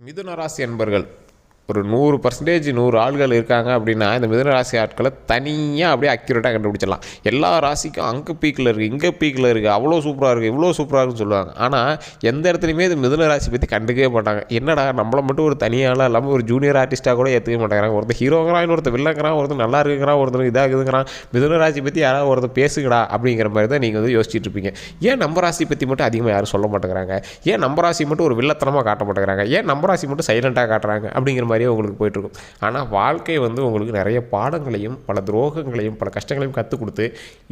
மிதுன ராசி அன்பர்கள் ஒரு 100% 100 ஆள்கள் இருக்காங்க அப்படின்னா இந்த மிதுன ராசி ஆட்களை தனியாக அப்படியே அக்யூரேட்டாக கண்டுபிடிச்சிடலாம். எல்லா ராசிக்கும் அங்கே பீக்கில் இருக்குது, இங்கே பீக்கில் இருக்குது, அவ்வளோ சூப்பராக இருக்குது, இவ்வளோ சூப்பராக இருக்குன்னு சொல்லுவாங்க. ஆனால் எந்த இடத்துலையுமே இந்த மிதுன ராசி பற்றி கண்டுக்கவே மாட்டாங்க. என்னடா நம்மளை மட்டும் ஒரு தனியாலாம் இல்லாமல் ஒரு ஜூனியர் ஆர்டிஸ்ட்டாக கூட ஏற்றுக்க மாட்டேங்கிறாங்க. ஒருத்தர் ஹீரோங்கிறான், இன்னொருத்தர் வில்லங்கிறான், ஒருத்தர் நல்லா இருக்குங்கிறான், ஒருத்தர் இதாகுதுங்கிறான். மிதுன ராசி பற்றி யாராவது ஒருத்தர் பேசுங்கடா அப்படிங்கிற மாதிரி தான் நீங்கள் வந்து யோசிச்சுட்டு இருப்பீங்க. ஏன் நம்ம ராசி பற்றி மட்டும் அதிகமாக யாரும் சொல்ல மாட்டேங்கிறாங்க? ஏன் நம்ம ராசி மட்டும் ஒரு வில்லத்தனமாக காட்ட மாட்டேங்கிறாங்க? ஏன் நம்ம ராசி மட்டும் சைலண்ட்டாக காட்டுறாங்க அப்படிங்கிற மாதிரியே உங்களுக்கு போயிட்டுருக்கும். ஆனால் வாழ்க்கை வந்து உங்களுக்கு நிறைய பாடங்களையும் பல துரோகங்களையும் பல கஷ்டங்களையும் கற்றுக் கொடுத்து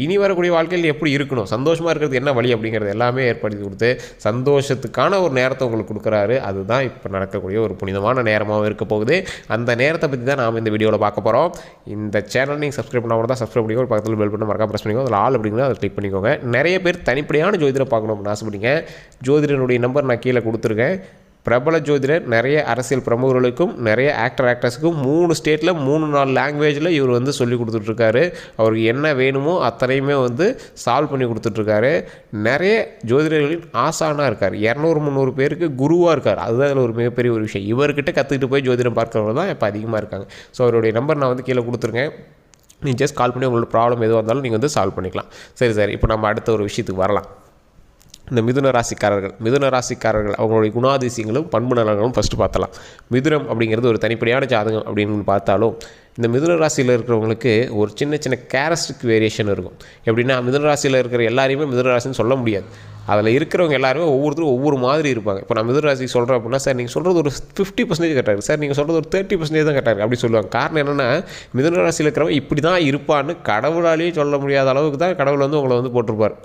இனி வரக்கூடிய வாழ்க்கையில் எப்படி இருக்கணும், சந்தோஷமாக இருக்கிறது என்ன வழி அப்படிங்கிறது எல்லாமே ஏற்படுத்தி கொடுத்து சந்தோஷத்துக்கான ஒரு நேரத்தை உங்களுக்கு கொடுக்குறாரு. அதுதான் இப்போ நடக்கக்கூடிய ஒரு புனிதமான நேரமாகவும் இருக்க போகுது. அந்த நேரத்தை பற்றி தான் நாம் இந்த வீடியோவில் பார்க்க போகிறோம். இந்த சேனல் நீங்கள் சப்ஸ்கிரைப் பண்ணாமல் தான் சப்ஸ்கிரைப் பண்ணிக்கோ, பக்கத்தில் பெல் பட்டன் மறக்காம ப்ரெஸ் பண்ணிக்கோ, அதில் ஆல் அப்படிங்கிறத அதை கிளிக் பண்ணிக்கோங்க. நிறைய பேர் தனிப்படையான ஜோதிடரை பார்க்கணும் அப்படின்னு ஆசைப்பட்டீங்க. ஜோதிடனுடைய நம்பர் நான் கீழே கொடுத்துருக்கேன். பிரபல ஜோதிடர் நிறைய அரசியல் பிரமுகர்களுக்கும் நிறைய ஆக்டர்ஸுக்கும் 3 ஸ்டேட்டில் 3-4 லாங்குவேஜில் இவர் வந்து சொல்லி கொடுத்துட்ருக்காரு. அவருக்கு என்ன வேணுமோ அத்தனையுமே வந்து சால்வ் பண்ணி கொடுத்துட்ருக்காரு. நிறைய ஜோதிடர்களின் ஆசானாக இருக்கார். 200-300 பேருக்கு குருவாக இருக்கார். அதுதான் அதில் ஒரு மிகப்பெரிய ஒரு விஷயம். இவர்கிட்ட கற்றுக்கிட்டு போய் ஜோதிடம் பார்க்குறவங்க தான் இப்போ அதிகமாக இருக்காங்க. ஸோ அவருடைய நம்பர் நான் வந்து கீழே கொடுத்துருக்கேன். நீங்கள் ஜஸ்ட் கால் பண்ணி உங்களோட ப்ராப்ளம் எதுவாக இருந்தாலும் நீங்கள் வந்து சால்வ் பண்ணிக்கலாம். சரி சார், இப்போ நம்ம அடுத்த ஒரு விஷயத்துக்கு வரலாம். இந்த மிதுன ராசிக்காரர்கள் அவங்களுடைய குணாதிசயங்களும் பண்பு நலன்களும் ஃபஸ்ட்டு பார்த்தலாம். மிதுனம் அப்படிங்கிறது ஒரு தனிப்படையான ஜாதகம் அப்படின்னு பார்த்தாலும் இந்த மிதுன ராசியில் இருக்கிறவங்களுக்கு ஒரு சின்ன சின்ன கேரக்டரிஸ்டிக் வேரியேஷன் இருக்கும். எப்படின்னா மிதுன ராசியில் இருக்கிற எல்லாரையுமே மிதுன ராசின்னு சொல்ல முடியாது. அதில் இருக்கிறவங்க எல்லாருமே ஒவ்வொருத்தரும் ஒவ்வொரு மாதிரி இருப்பாங்க. இப்போ நான் மிதுன ராசி சொல்கிறேன் அப்படின்னா, சார் நீங்கள் சொல்கிறது ஒரு 50% கரெக்டாக இருக்குது, சார் நீங்கள் சொல்கிறது ஒரு 30% தான் கரெக்டாக இருக்குது அப்படி சொல்லுவாங்க. காரணம் என்னென்னா மிதுன ராசியில் இருக்கிறவங்க இப்படி தான் இருப்பான்னு கடவுளாலேயே சொல்ல முடியாத அளவுக்கு தான் கடவுள் வந்து உங்களை வந்து போட்டிருப்பார்.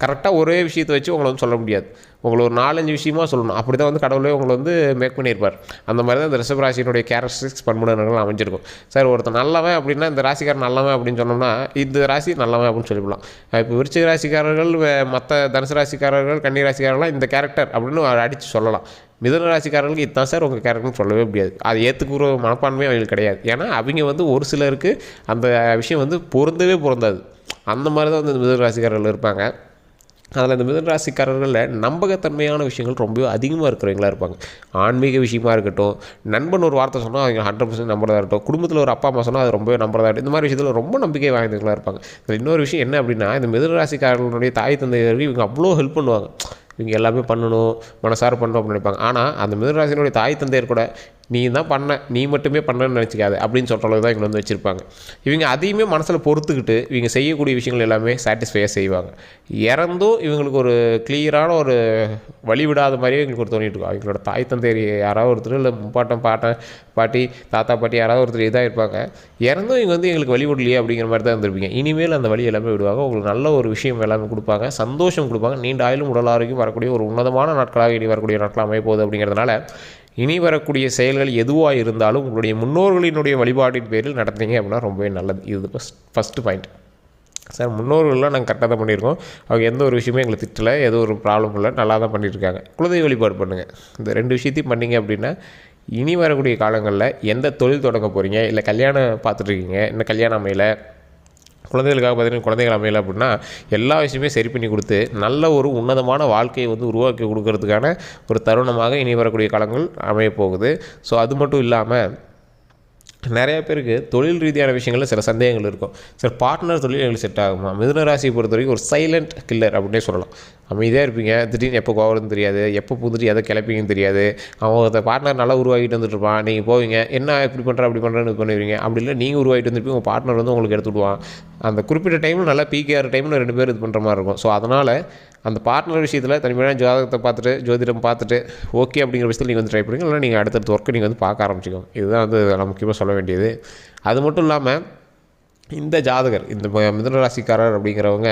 கரெக்டாக ஒரே விஷயத்தை வச்சு உங்களை வந்து சொல்ல முடியாது. உங்களை ஒரு 4-5 விஷயமாக சொல்லணும். அப்படி தான் வந்து கடவுளே உங்களை வந்து மேக் பண்ணியிருப்பார். அந்த மாதிரி தான் இந்த ரிஷப ராசியினுடைய கேரக்டரிஸ்டிக்ஸ் பண்புணர்கள் அமைஞ்சிருக்கும். சார் ஒருத்தர் நல்லவன் அப்படின்னா இந்த ராசிக்காரன் நல்லவன் அப்படின்னு சொன்னோம்னா இந்த ராசி நல்லவன் அப்படின்னு சொல்லிவிடலாம். இப்போ விருச்சிக ராசிக்காரர்கள், மற்ற தனுசு ராசிக்காரர்கள், கன்னி ராசிக்காரர்கள்லாம் இந்த கேரக்டர் அப்படின்னு அடித்து சொல்லலாம். மிதுன ராசிக்காரர்களுக்கு இதுதான் சார் உங்கள் கேரக்டர்னு சொல்லவே முடியாது. அது ஏற்றுக்குற மனப்பான்மையும் அவங்களுக்கு கிடையாது. ஏன்னா அவங்க வந்து ஒரு சிலருக்கு அந்த விஷயம் வந்து பொருந்தாது. அந்த மாதிரி தான் வந்து மிதுன ராசிக்காரர்கள் இருப்பாங்க. அதில் இந்த மிதுன ராசிக்காரர்களில் நம்பகத்தன்மையான விஷயங்கள் ரொம்ப அதிகமாக இருக்கிறவங்களா இருப்பாங்க. ஆன்மீக விஷயமா இருக்கட்டும், நண்பன் ஒரு வார்த்தை சொன்னால் அவங்க 100% நம்புறதா இருக்கட்டும், குடும்பத்தில் ஒரு அப்பா அம்மா சொன்னால் அது ரொம்ப நம்புறதா இருக்கட்டும், இந்த மாதிரி விஷயத்தில் ரொம்ப நம்பிக்கை வாய்ந்தவங்களாக இருப்பாங்க. இதில் இன்னொரு விஷயம் என்ன அப்படின்னா, இந்த மிதுன ராசிக்காரர்களுடைய தாய் தந்தையர்கள் இவங்க அவ்வளோ ஹெல்ப் பண்ணுவாங்க. இவங்க எல்லாமே பண்ணணும், மனசார பண்ணணும் அப்படின்னு நினைப்பாங்க. ஆனால் அந்த மிதுன ராசியினுடைய தாய் தந்தையர் கூட நீ தான் பண்ண, நீ மட்டுமே பண்ணன்னு நினச்சிக்காது அப்படின்னு சொல்கிற அளவுக்கு தான் இவங்க வந்து வச்சுருப்பாங்க. இவங்க அதையுமே மனசில் பொறுத்துக்கிட்டு இவங்க செய்யக்கூடிய விஷயங்கள் எல்லாமே சாட்டிஸ்ஃபையாக செய்வாங்க. இறந்தும் இவங்களுக்கு ஒரு கிளியரான ஒரு வழிவிடாத மாதிரியே இவங்களுக்கு ஒரு தோணிட்டு இருக்கும். அவங்களோட தாய் தந்தையர் யாராவது ஒருத்தர், இல்லை பாட்டி தாத்தா பாட்டி யாராவது ஒருத்தர் இதாக இருப்பாங்க. இறந்தும் இவங்க வந்து எங்களுக்கு வழி விடலையே அப்படிங்கிற மாதிரி தான் இருந்திருப்பீங்க. இனிமேல் அந்த வழி எல்லாமே விடுவாங்க. உங்களுக்கு நல்ல ஒரு விஷயம் எல்லாமே கொடுப்பாங்க, சந்தோஷம் கொடுப்பாங்க. நீண்ட ஆயுளும் உடல் ஆரோக்கியம் வரக்கூடிய ஒரு உன்னதமான நாட்களாக இனி வரக்கூடிய நாட்கள் அமைய போகுது. அப்படிங்கிறதுனால இனி வரக்கூடிய செயல்கள் எதுவாக இருந்தாலும் உங்களுடைய முன்னோர்களினுடைய வழிபாட்டின் பேரில் நடத்துனீங்க அப்படின்னா ரொம்பவே நல்லது. இது ஃபஸ்ட்டு பாயிண்ட். சார் முன்னோர்கள்லாம் நாங்கள் கரெக்டாக தான் பண்ணியிருக்கோம், அவங்க எந்த ஒரு விஷயமே எங்களுக்கு திட்டலை, எதுவும் ஒரு ப்ராப்ளம் இல்லை, நல்லா தான் பண்ணியிருக்காங்க. குலதெய்வ வழிபாடு பண்ணுங்கள். இந்த 2 விஷயத்தையும் பண்ணிங்க அப்படின்னா இனி வரக்கூடிய காலங்களில் எந்த தொழில் தொடங்க போகிறீங்க, இல்லை கல்யாணம் பார்த்துட்ருக்கீங்க, இன்னும் கல்யாணம் அமையலை, குழந்தைகளுக்காக பார்த்தீங்கன்னா குழந்தைகள் அமையலை அப்படின்னா எல்லா விஷயமே சரி பண்ணி கொடுத்து நல்ல ஒரு உன்னதமான வாழ்க்கையை வந்து உருவாக்கி கொடுக்கறதுக்கான ஒரு தருணமாக இனி வரக்கூடிய காலங்கள் அமையப்போகுது. ஸோ அது மட்டும் இல்லாமல் நிறைய பேருக்கு தொழில் ரீதியான விஷயங்களில் சில சந்தேகங்கள் இருக்கும். சார் பார்ட்னர் தொழில் எங்களுக்கு செட் ஆகுமா? மிதுன ராசியை பொறுத்த வரைக்கும் ஒரு சைலண்ட் கில்லர் அப்படின்னே சொல்லலாம். அமைதியாக இருப்பீங்க, திடீர்னு எப்போ கோவம்னு தெரியாது, எப்போ புதுட்டு எதை கிளப்பிங்கன்னு தெரியாது. அவங்க பார்ட்னர் நல்லா உருவாக்கிட்டு வந்துட்டுருப்பான், நீங்கள் போவீங்க என்ன இப்படி பண்ணுற அப்படி பண்ணுறேன்னு இது பண்ணுவீங்க. அப்படி இல்லை நீங்கள் உருவாகிட்டு வந்துருப்பீங்க, உங்கள் பார்ட்னர் வந்து உங்களுக்கு எடுத்து விடுவான். அந்த குறிப்பிட்ட டைமில் நல்லா பீக்கியாகிற டைமில் 2 பேர் இது பண்ணுற மாதிரி இருக்கும். ஸோ அதனால் அந்த பார்ட்னர் விஷயத்தில் தனிமையான ஜாதகத்தை பார்த்துட்டு ஜோதிடம் பார்த்துட்டு ஓகே அப்படிங்கிற விஷயத்தில் நீங்கள் வந்து ட்ரை பண்ணுங்கள். இல்லை நீங்கள் அடுத்தடுத்த ஒர்க்கை நீங்கள் வந்து பார்க்க ஆரம்பிச்சிக்கோங்க. இதுதான் வந்து நான் முக்கியமாக சொல்ல வேண்டியது. அது மட்டும் இல்லாமல் இந்த ஜாதகர், இந்த மிதுன ராசிக்காரர் அப்படிங்கிறவங்க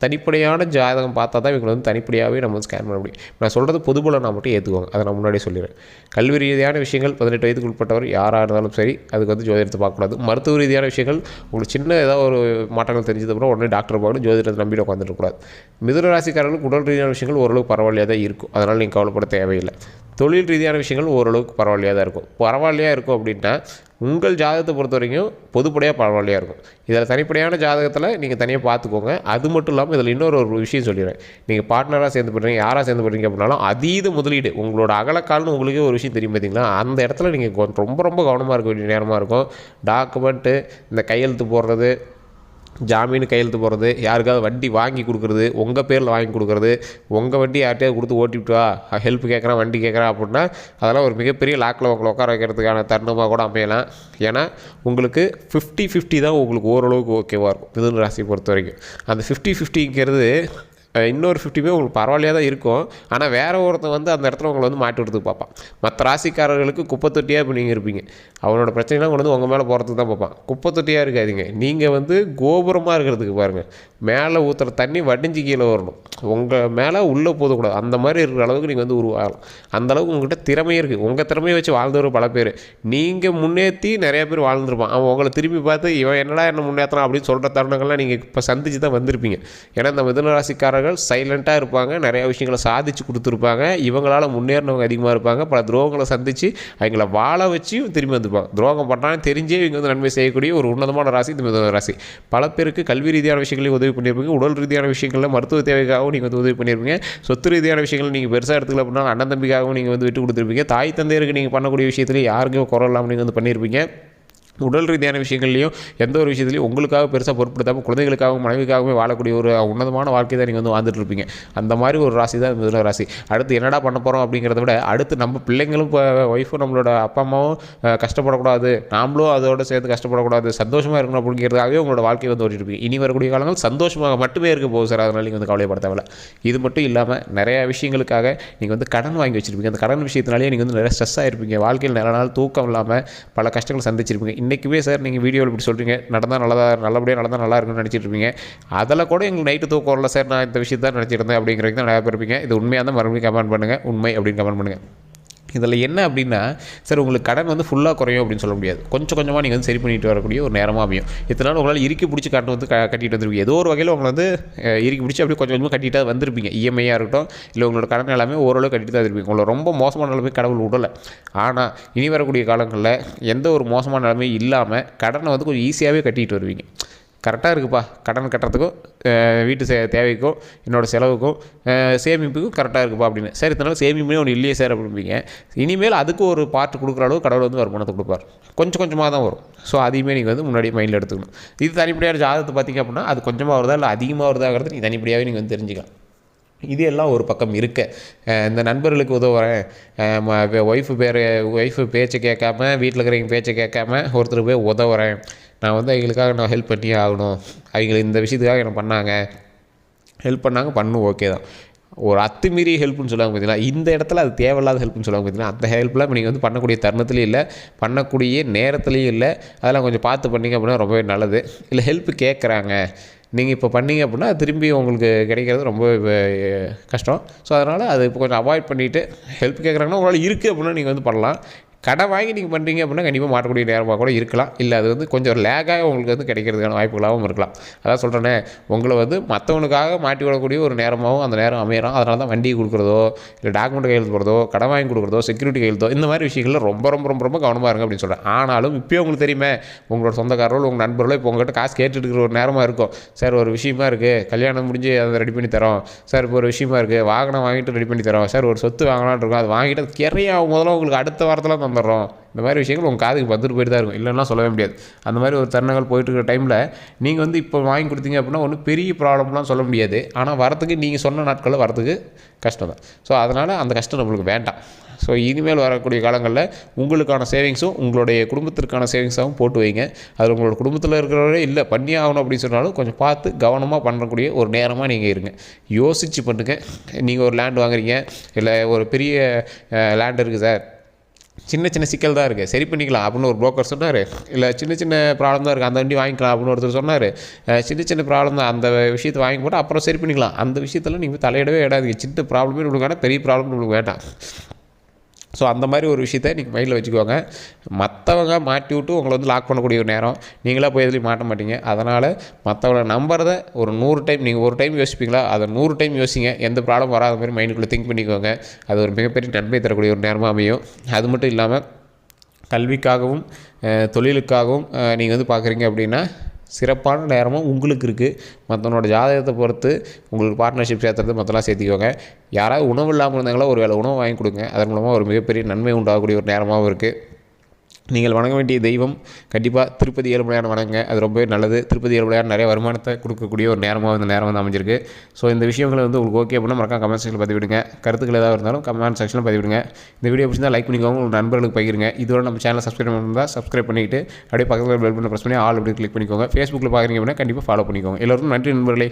தனிப்படையான ஜாதகம் பார்த்தா தான் இவங்களை வந்து தனிப்படையாகவே நம்ம வந்து ஸ்கேன் பண்ண முடியும். நான் சொல்கிறது பொதுபல நான் மட்டும் ஏற்றுக்குவாங்க, அதை நான் முன்னாடியே சொல்லிடுறேன். கல்வி ரீதியான விஷயங்கள் 18 வயதுக்கு உட்பட்டவர் யாராக இருந்தாலும் சரி அதுக்கு வந்து ஜோதிடத்தை பார்க்கக்கூடாது. மருத்துவ ரீதியான விஷயங்கள் உங்களுக்கு சின்ன ஏதாவது ஒரு மாற்றங்கள் தெரிஞ்சதுக்கப்புறம் உடனே டாக்டர் பார்க்கணும், ஜோதிடத்தை நம்பிட்டு உட்காந்துருக்கூடாது. மிதுன ராசிக்காரர்களுக்கு உடல் ரீதியான விஷயங்கள் ஓரளவுக்கு பரவாயில்லையாக தான் இருக்கும், அதனால் நீங்கள் கவலைப்பட தேவையில்லை. தொழில் ரீதியான விஷயங்கள் ஓரளவுக்கு பரவாயில்லையாக தான் இருக்கும். பரவாயில்லையாக இருக்கும் அப்படின்னா உங்கள் ஜாதகத்தை பொறுத்த வரைக்கும் பொதுப்படையாக பரவாயில்லையாக இருக்கும். இதில் தனிப்படையான ஜாதகத்தில் நீங்கள் தனியாக பார்த்துக்கோங்க. அது மட்டும் இல்லாமல் இதில் இன்னொரு விஷயம் சொல்லிடுறேன். நீங்கள் பார்ட்னராக சேர்ந்து பண்ணுறீங்க, யாராக சேர்ந்து பண்ணுறீங்க அப்படின்னாலும் அதீத முதலீடு, உங்களோட அகலக்கால்னு உங்களுக்கே ஒரு விஷயம் தெரியும் பார்த்தீங்களா, அந்த இடத்துல நீங்கள் ரொம்ப ரொம்ப கவனமாக இருக்க வேண்டிய நேரமாக இருக்கும். டாக்குமெண்ட்டு, இந்த கையெழுத்து போடுறது, ஜாமீன் கையெழுத்து போடுறது, யாருக்காவது வண்டி வாங்கி கொடுக்குறது, உங்கள் பேரில் வாங்கி கொடுக்குறது, உங்கள் வண்டி யார்கிட்டயாவது கொடுத்து ஓட்டிவிட்டு வா, ஹெல்ப் கேட்குறான், வண்டி கேட்குறான் அப்படின்னா அதெல்லாம் ஒரு மிகப்பெரிய லாக்கில் உங்களை உட்கார வைக்கிறதுக்கான தருணமாக கூட அமையலாம். ஏன்னா உங்களுக்கு 50-50 தான் உங்களுக்கு ஓரளவுக்கு ஓகேவாக இருக்கும் மிதுன ராசியை பொறுத்த வரைக்கும். அந்த 50-50ங்கிறது இன்னொரு 50 உங்களுக்கு பரவாயில்லையாக தான் இருக்கும். ஆனால் வேறு ஒருத்தன் வந்து அந்த இடத்துல உங்களை வந்து மாட்டி விடுறதுக்கு பார்ப்பான். மற்ற ராசிக்காரர்களுக்கு குப்பைத்தொட்டியாக இப்போ நீங்கள் இருப்பீங்க. அவனோட பிரச்சனைலாம் கொண்டு வந்து உங்கள் மேலே போகிறதுக்கு தான் பார்ப்பான். குப்பைத்தொட்டியாக இருக்காதீங்க, நீங்கள் வந்து கோபுரமாக இருக்கிறதுக்கு பாருங்கள். மேலே ஊற்றுற தண்ணி வடிஞ்சு கீழே வரணும், உங்கள் மேலே உள்ளே போதக்கூடாது. அந்த மாதிரி இருக்கிற அளவுக்கு நீங்கள் வந்து உருவாகலாம். அந்தளவுக்கு உங்கள்கிட்ட திறமையும் இருக்குது. உங்கள் திறமையை வச்சு வாழ்ந்தவர் பல பேர். நீங்கள் முன்னேற்றி நிறையா பேர் வாழ்ந்துருப்பான். அவன் உங்களை திரும்பி பார்த்து இவன் என்னடா என்ன முன்னேற்றான் அப்படின்னு சொல்கிற தருணங்கள்லாம் நீங்கள் இப்போ சந்திச்சு தான் வந்திருப்பீங்க. ஏன்னா இந்த மிதுன ராசிக்காரர்கள் சைலண்ட்டாக இருப்பாங்க, நிறையா விஷயங்களை சாதிச்சு கொடுத்துருப்பாங்க. இவங்களால் முன்னேறினவங்க அதிகமாக இருப்பாங்க. பல துரோகங்களை சந்தித்து அவங்கள வாழ வச்சு திரும்பி வந்துருப்பாங்க. துரோகம் பண்ணுறான்னு தெரிஞ்சே இவங்க வந்து நன்மை செய்யக்கூடிய ஒரு உன்னதமான ராசி இந்த மிதுன ராசி. பல பேருக்கு கல்வி ரீதியான விஷயங்களையும் உதவி பண்ணியிருப்பீங்க, உடல் ரீதியான விஷயங்களில் மருத்துவ தேவைக்காகவும் நீங்கள் வந்து உதவி பண்ணியிருப்பீங்க, சொத்து ரீதியான விஷயங்கள் நீங்கள் பெருசாக எடுத்துக்கல அப்படின்னா அண்ணன் தம்பிக்காகவும் நீங்கள் வந்து விட்டு கொடுத்துருப்பீங்க, தாய் தந்தையருக்கு நீங்கள் பண்ணக்கூடிய விஷயத்துலேயும் யாருக்கும் குறை இல்லாமல் நீங்கள் வந்து பண்ணியிருப்பீங்க. உடல் ரீதியான விஷயங்கள்லையும் எந்த ஒரு விஷயத்துலையும் உங்களுக்காக பெருசாக பொருட்படுத்தாமல் குழந்தைகளுக்காகவும் மனைவிக்காகவே வாழக்கூடிய ஒரு உன்னதமான வாழ்க்கை தான் நீங்கள் வந்து வாழ்ந்துட்டு இருப்பீங்க. அந்த மாதிரி ஒரு ராசி தான் மிதுன ராசி. அடுத்து என்னடா பண்ண போகிறோம் அப்படிங்கிறத விட அடுத்து நம்ம பிள்ளைங்களும் இப்போ ஒய்ஃபும் நம்மளோட அப்பா அம்மாவும் கஷ்டப்படக்கூடாது, நாமளும் அதோடு சேர்த்து கஷ்டப்படக்கூடாது, சந்தோஷமாக இருக்கணும் அப்படிங்கிறதுக்காகவே உங்களோட வாழ்க்கையை வந்து ஓட்டிட்டு இருப்பீங்க. இனி வரக்கூடிய காலங்கள் சந்தோஷமாக மட்டுமே இருக்க போகுது சார், அதனால் நீங்கள் வந்து கவலைப்பட தேவையில்ல. இது மட்டும் இல்லாமல் நிறையா விஷயங்களுக்காக நீங்கள் வந்து கடன் வாங்கி வச்சுருப்பீங்க. அந்த கடன் விஷயத்தினாலேயே நீங்கள் வந்து நிறைய ஸ்ட்ரெஸ்ஸாக இருப்பீங்க. வாழ்க்கையில் நிறைய நாள் தூக்கம் இல்லாமல் பல கஷ்டங்கள் சந்திச்சிருப்பீங்க. இன்றைக்குமே சார் நீங்கள் வீடியோவில் இப்படி சொல்கிறீங்க, நடந்தால் நல்லபடியாக நடந்தால் நல்லா இருக்குன்னு நினச்சிட்டு இருப்பீங்க. அதில் கூட எங்களுக்கு நைட்டு தூக்கம் வரல சார், நான் இந்த விஷயத்தை தான் நினச்சிட்டு இருந்தேன் அப்படிங்கிறதுக்கு தான் நிறையா பேர் இருப்பீங்க. இது உண்மையாக தான் மறுபடியும் கமெண்ட் பண்ணுங்கள், உண்மை அப்படின்னு கமெண்ட் பண்ணுங்கள். இதில் என்ன அப்படின்னா சார், உங்களுக்கு கடன் வந்து ஃபுல்லாக குறையும் அப்படின்னு சொல்ல முடியாது. கொஞ்சம் கொஞ்சமாக நீங்கள் வந்து சரி பண்ணிட்டு வரக்கூடிய ஒரு நேரமாக அமையும். இதனால் உங்களால் இறுக்கி பிடிச்சி கடன் வந்து கட்டிட்டு வந்துருப்பீங்க. ஏதோ ஒரு வகையில் உங்களை வந்து இறுக்கி பிடிச்சி அப்படியே கொஞ்சம் கொஞ்சமாக கட்டிட்டு வந்திருப்பீங்க. இஎம்ஐயாக இருக்கட்டும், இல்லை உங்களோட கடன் எல்லாமே ஓரளவு கட்டிட்டு தான் இருப்பீங்க. உங்களை ரொம்ப மோசமான நிலைமை கடவுள் விடலை. ஆனால் இனி வரக்கூடிய காலங்களில் எந்த ஒரு மோசமான நிலைமையும் இல்லாமல் கடனை வந்து கொஞ்சம் ஈஸியாகவே கட்டிட்டு வருவீங்க. கரெக்டாக இருக்குப்பா, கடன் கட்டுறதுக்கும் வீட்டு தேவைக்கும் என்னோடய செலவுக்கும் சேமிப்புக்கும் கரெக்டாக இருக்குப்பா அப்படின்னு. சார் இதனால் சேமிப்புமே ஒன்று இல்லையே சார் அப்படிம்பீங்க. இனிமேல் அதுக்கு ஒரு பார்ட் கொடுக்குற அளவு கடவுள் வந்து வருமானத்தை கொடுப்பார். கொஞ்சம் கொஞ்சமாக தான் வரும். ஸோ அதையுமே நீங்கள் வந்து முன்னாடியே மைண்டில் எடுத்துக்கணும். இது தனிப்படையான ஜாதகத்தை பார்த்திங்க அப்படின்னா அது கொஞ்சமாக வருதா இல்லை அதிகமாக வருதாங்கிறது நீங்கள் தனிப்படையாகவே நீங்கள் வந்து தெரிஞ்சுக்கலாம். இது எல்லாம் ஒரு பக்கம் இருக்க, இந்த நண்பர்களுக்கு உதவுறேன், ஒய்ஃபு பேச்சை கேட்காம, வீட்டில் இருக்கிறவங்க பேச்சை கேட்காம ஒருத்தர் போய் உதவுறேன், நான் வந்து அவங்களுக்காக நான் ஹெல்ப் பண்ணியே ஆகணும், அவங்களுக்கு இந்த விஷயத்துக்காக எனக்கு பண்ணாங்க, ஹெல்ப் பண்ணாங்க, பண்ணும் ஓகே தான். ஒரு அத்துமீறி ஹெல்ப்னு சொல்லுவாங்க பார்த்தீங்களா, இந்த இடத்துல அது தேவையில்லாத ஹெல்ப்னு சொல்லுவாங்க பார்த்தீங்களா, அந்த ஹெல்ப்லாம் நீங்கள் வந்து பண்ணக்கூடிய தருணத்துலேயும் இல்லை, பண்ணக்கூடிய நேரத்துலேயும் இல்லை. அதெல்லாம் கொஞ்சம் பார்த்து பண்ணிங்க அப்படின்னா ரொம்பவே நல்லது. இல்லை ஹெல்ப் கேட்குறாங்க, நீங்கள் இப்போ பண்ணீங்க அப்படின்னா திரும்பி உங்களுக்கு கிடைக்கிறது ரொம்ப கஷ்டம். ஸோ அதனால் அது இப்போ கொஞ்சம் அவாய்ட் பண்ணிவிட்டு, ஹெல்ப் கேட்குறாங்கன்னா உங்களால் இருக்குது அப்படின்னா நீங்கள் வந்து பண்ணலாம். கடன் வாங்கி நீங்கள் பண்ணுறீங்க அப்படின்னா கண்டிப்பாக மாட்டக்கூடிய நேரமாக கூட இருக்கலாம். இல்லை அது வந்து கொஞ்சம் லேக்காக உங்களுக்கு வந்து கிடைக்கிறதுக்கான வாய்ப்புகளாகவும் இருக்கலாம். அதான் சொல்கிறேனே, உங்களை வந்து மற்றவனுக்காக மாட்டி விடக்கூடிய ஒரு நேரமாகவும் அந்த நேரம் அமையலாம். அதனால தான் வண்டி கொடுக்குறதோ, இல்லை டாக்குமெண்ட் கையெழுத்து போகிறதோ, கடன் வாங்கி கொடுக்குறதோ, செக்யூரிட்டி கையெழுத்தோ, இந்த மாதிரி விஷயங்களில் ரொம்ப ரொம்ப ரொம்ப ரொம்ப கவனமாக இருங்க அப்படின்னு சொல்கிறேன். ஆனாலும் இப்போயே உங்களுக்கு தெரியுமே, உங்களோட சொந்தக்காரர்களோ உங்கள் நண்பர்களோ இப்போ உங்கள்கிட்ட காசு கேட்டுட்டு இருக்கிற ஒரு நேரமாக இருக்கும். சார் ஒரு விஷயமா இருக்குது, கல்யாணம் முடிஞ்சு அதை ரெடி பண்ணி தரோம் சார், இப்போ ஒரு விஷயமா இருக்குது, வாகனம் வாங்கிட்டு ரெடி பண்ணி தரோம் சார், ஒரு சொத்து வாங்கலான்னு இருக்கும், அது வாங்கிட்டு அது கிரையாக முதல்ல உங்களுக்கு அடுத்த வாரத்தில் வந்துடுறோம். இந்த மாதிரி விஷயங்கள் உங்கள் காதுக்கு வந்துட்டு போயிட்டு தான் இருக்கும், இல்லைன்னா சொல்லவே முடியாது. அந்த மாதிரி ஒரு தருணங்கள் போயிட்டு இருக்கிற டைமில் நீங்கள் வந்து இப்போ வாங்கி கொடுத்தீங்க அப்படின்னா ஒன்றும் பெரிய ப்ராப்ளம்லாம் சொல்ல முடியாது. ஆனால் வரத்துக்கு நீங்கள் சொன்ன நாட்களில் வரத்துக்கு கஷ்டம் தான். ஸோ அதனால் அந்த கஷ்டம் நம்மளுக்கு வேண்டாம். ஸோ இனிமேல் வரக்கூடிய காலங்களில் உங்களுக்கான சேவிங்ஸும் உங்களுடைய குடும்பத்திற்கான சேவிங்ஸாகவும் போட்டு வைங்க. அதில் உங்களோட குடும்பத்தில் இருக்கிறவரே இல்லை பண்ணி ஆகணும் அப்படின்னு சொன்னாலும் கொஞ்சம் பார்த்து கவனமாக பண்ணக்கூடிய ஒரு நேரமாக நீங்கள் இருங்க. யோசித்து பண்ணுங்கள். நீங்கள் ஒரு லேண்ட் வாங்குறீங்க, இல்லை ஒரு பெரிய லேண்ட் இருக்குது சார், சின்ன சின்ன சிக்கல் தான் இருக்குது, சரி பண்ணிக்கலாம் அப்படின்னு ஒரு புரோக்கர் சொன்னார். இல்லை சின்ன சின்ன ப்ராப்ளம் தான் இருக்குது, அந்த வண்டி வாங்கிக்கலாம் அப்படின்னு ஒருத்தர் சொன்னார். சின்ன சின்ன ப்ராப்ளம் தான், அந்த விஷயத்தை வாங்கி போட்டு அப்புறம் சரி பண்ணிக்கலாம். அந்த விஷயத்தில் நீங்கள் தலையிடவே இடாதீங்க. சின்ன ப்ராப்ளமே உங்களுக்கு வேண்டாம், பெரிய ப்ராப்ளம் உங்களுக்கு வேண்டாம். ஸோ அந்த மாதிரி ஒரு விஷயத்தை நீங்கள் மைண்டில் வச்சுக்கோங்க. மற்றவங்க மாட்டி விட்டு உங்களை வந்து லாக் பண்ணக்கூடிய ஒரு நேரம், நீங்களாக போய் எதுலையும் மாட்ட மாட்டீங்க. அதனால் மற்றவங்களை நம்புறதை ஒரு 100 டைம், நீங்கள் ஒரு டைம் யோசிப்பீங்களா, அதை 100 டைம் யோசிங்க. எந்த ப்ராப்ளம் வராத மாதிரி மைண்டுக்குள்ளே திங்க் பண்ணிக்கோங்க. அது ஒரு மிகப்பெரிய நன்மை தரக்கூடிய ஒரு நேரமாக அமையும். அது மட்டும் இல்லாமல் கல்விக்காகவும் தொழிலுக்காகவும் நீங்கள் வந்து பார்க்குறீங்க அப்படின்னா சிறப்பான நேரமும் உங்களுக்கு இருக்குது. மற்றவனோட ஜாதகத்தை பொறுத்து உங்களுக்கு பார்ட்னர்ஷிப் சேர்த்துறது மற்றெல்லாம் சேர்த்திக்கோங்க. யாராவது உணவு இல்லாமல் இருந்தாங்களோ ஒரு வேளை உணவு வாங்கி கொடுங்க. அதன் மூலமாக ஒரு மிகப்பெரிய நன்மை உண்டாகக்கூடிய ஒரு நேரமாகவும் இருக்குது. நீங்கள் வணங்க வேண்டிய தெய்வம் கண்டிப்பாக திருப்பதி ஏழுமலையான் வணங்குங்க. அது ரொம்பவே நல்லது. திருப்பதி ஏழுமலையான் நிறைய வருமானத்தை கொடுக்கக்கூடிய ஒரு நேரமாக இந்த நேரம் வந்து அமைஞ்சிருக்கு. ஸோ இந்த விஷயங்களை வந்து உங்களுக்கு ஓகே அப்படின்னா மறக்காம கமெண்ட் செக்ஷனில் பதிவிடுங்க. கருத்துக்கள் ஏதாவது இருந்தாலும் கமெண்ட் செக்ஷனில் பதிவிடுங்க. இந்த வீடியோ பிடிச்சிருந்தால் லைக் பண்ணிக்கோங்க, உங்கள் நண்பர்களுக்கு பகிருங்க. இதோட நம்ம சேனலை சப்ஸ்கிரைப் பண்ணியிருந்தால் சப்ஸ்கிரைப் பண்ணிவிட்டு அப்படியே பக்கத்தில் பெல் பட்டனை ப்ரெஸ் பண்ணி ஆல் அப்படி கிளிக் பண்ணிக்கோங்க. ஃபேஸ்புக்கில் பார்க்குறீங்க அப்படின்னா கண்டிப்பாக ஃபாலோ பண்ணிக்கோங்க. எல்லோருக்கும் நன்றி நண்பர்களே.